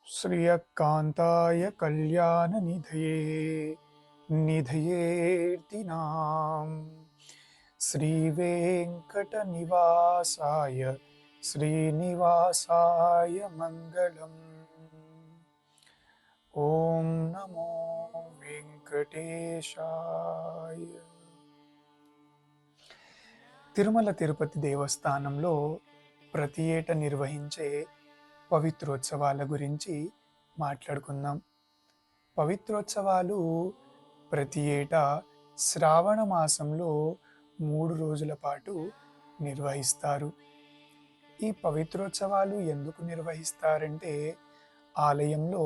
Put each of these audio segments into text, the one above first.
श्रियकान्ताय कल्याणनिधये निधयेर्तिनाम् श्रीवेङ्कटनिवासाय श्रीनिवासाय मङ्गलम्। ॐ नमो వెంకటేశాయ। తిరుమల తిరుపతి దేవస్థానంలో ప్రతి ఏటా నిర్వహించే పవిత్రోత్సవాల గురించి మాట్లాడుకుందాం. పవిత్రోత్సవాలు ప్రతి ఏటా శ్రావణ మాసంలో 3 రోజుల పాటు నిర్వహిస్తారు. ఈ పవిత్రోత్సవాలు ఎందుకు నిర్వహిస్తారంటే, ఆలయంలో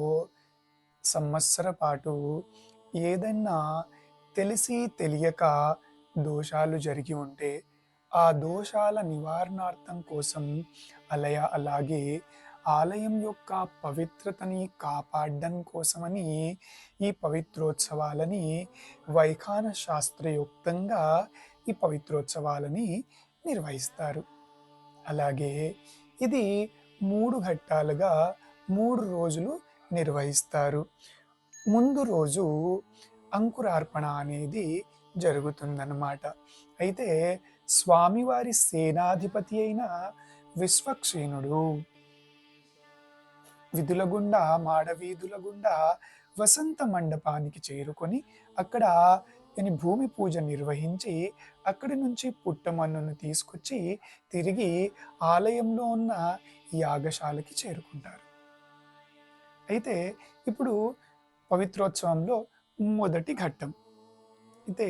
సంవత్సర పాటు ఏదైనా తెలిసి తెలియక దోషాలు జరిగి ఉంటే ఆ దోషాల నివారణార్థం కోసం అలాగే ఆలయం యొక్క పవిత్రతని కాపాడడం కోసమని ఈ పవిత్రోత్సవాలని వైఖాన శాస్త్రయుక్తంగా ఈ పవిత్రోత్సవాలని నిర్వహిస్తారు. అలాగే ఇది 3 ఘట్టాలుగా 3 రోజులు నిర్వహిస్తారు. ముందు రోజు అంకురార్పణ అనేది జరుగుతుందన్నమాట. అయితే స్వామివారి సేనాధిపతి అయిన విశ్వక్సేనుడు విధుల గుండా మాడవీధుల గుండా వసంత మండపానికి చేరుకొని అక్కడ భూమి పూజ నిర్వహించి అక్కడి నుంచి పుట్టమన్నును తీసుకొచ్చి తిరిగి ఆలయంలో ఉన్న యాగశాలకి చేరుకుంటారు. అయితే ఇప్పుడు పవిత్రోత్సవంలో మొదటి ఘట్టం. అయితే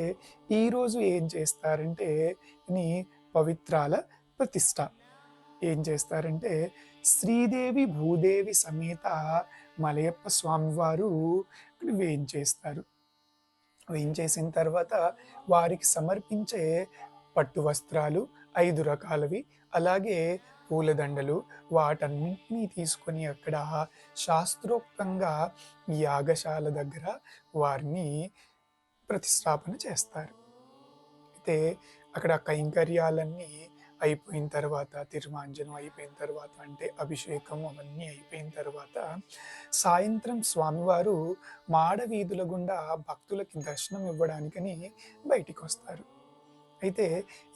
ఈరోజు ఏం చేస్తారంటే పవిత్రాల ప్రతిష్ట. ఏం చేస్తారంటే శ్రీదేవి భూదేవి సమేత మలయప్ప స్వామివారు వేయించేస్తారు. వేయించేసిన తర్వాత వారికి సమర్పించే పట్టు వస్త్రాలు 5 రకాలవి, అలాగే పూలదండలు, వాటన్నింటినీ తీసుకొని అక్కడ శాస్త్రోక్తంగా యాగశాల దగ్గర వారిని ప్రతిష్టాపన చేస్తారు. అయితే అక్కడ కైంకర్యాలన్నీ అయిపోయిన తర్వాత, తిరుమాంజనం అయిపోయిన తర్వాత, అంటే అభిషేకం అవన్నీ అయిపోయిన తర్వాత సాయంత్రం స్వామివారు మాడవీధుల గుండా భక్తులకి దర్శనం ఇవ్వడానికని బయటికి వస్తారు. అయితే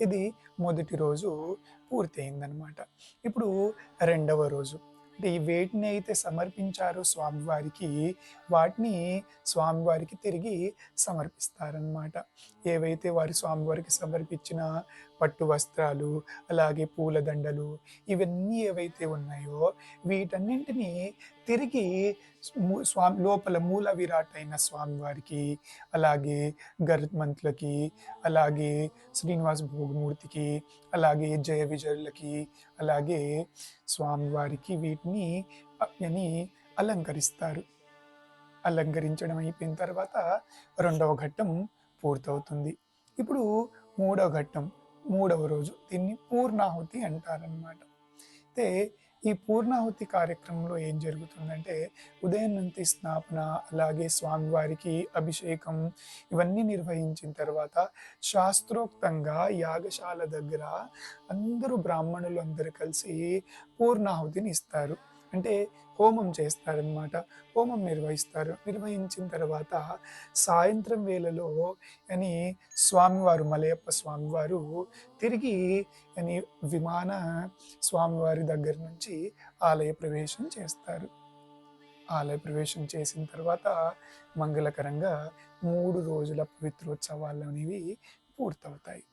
ఇది మొదటి రోజు పూర్తయిందనమాట. ఇప్పుడు రెండవ రోజు, అంటే వేటిని అయితే సమర్పించారో స్వామివారికి వాటిని స్వామివారికి తిరిగి సమర్పిస్తారనమాట. ఏవైతే వారి స్వామివారికి సమర్పించిన పట్టు వస్త్రాలు, అలాగే పూలదండలు, ఇవన్నీ ఏవైతే ఉన్నాయో వీటన్నింటినీ తిరిగి స్వామి లోపల మూల విరాట్ అయిన స్వామివారికి, అలాగే గరుత్మంతులకి, అలాగే శ్రీనివాస భోగమూర్తికి, అలాగే జయ విజయులకి, అలాగే స్వామివారికి వీటిని అలంకరిస్తారు. అలంకరించడం అయిపోయిన తర్వాత రెండవ ఘట్టం పూర్తవుతుంది. ఇప్పుడు మూడవ ఘట్టం, మూడవ రోజు, దీన్ని పూర్ణాహుతి అంటారనమాట. అయితే ఈ పూర్ణాహుతి కార్యక్రమంలో ఏం జరుగుతుందంటే ఉదయం నుంచి స్నాపన, అలాగే స్వామివారికి అభిషేకం ఇవన్నీ నిర్వహించిన తర్వాత శాస్త్రోక్తంగా యాగశాల దగ్గర అందరూ బ్రాహ్మణులు అందరూ కలిసి పూర్ణాహుతిని ఇస్తారు. అంటే హోమం చేస్తారనమాట. హోమం నిర్వహిస్తారు. నిర్వహించిన తర్వాత సాయంత్రం వేళలో స్వామివారు మలయప్ప స్వామివారు తిరిగి విమాన స్వామివారి దగ్గర నుంచి ఆలయ ప్రవేశం చేస్తారు. ఆలయ ప్రవేశం చేసిన తర్వాత మంగళకరంగా 3 రోజుల పవిత్రోత్సవాలు అనేవి పూర్తవుతాయి.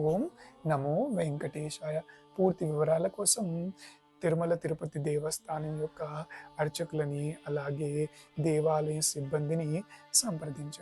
ఓం నమో వెంకటేశాయ. పూర్తి వివరాల కోసం తిరుమల తిరుపతి దేవస్థానం యొక్క అర్చకులని, అలాగే దేవాలయ సిబ్బందిని సంప్రదించండి.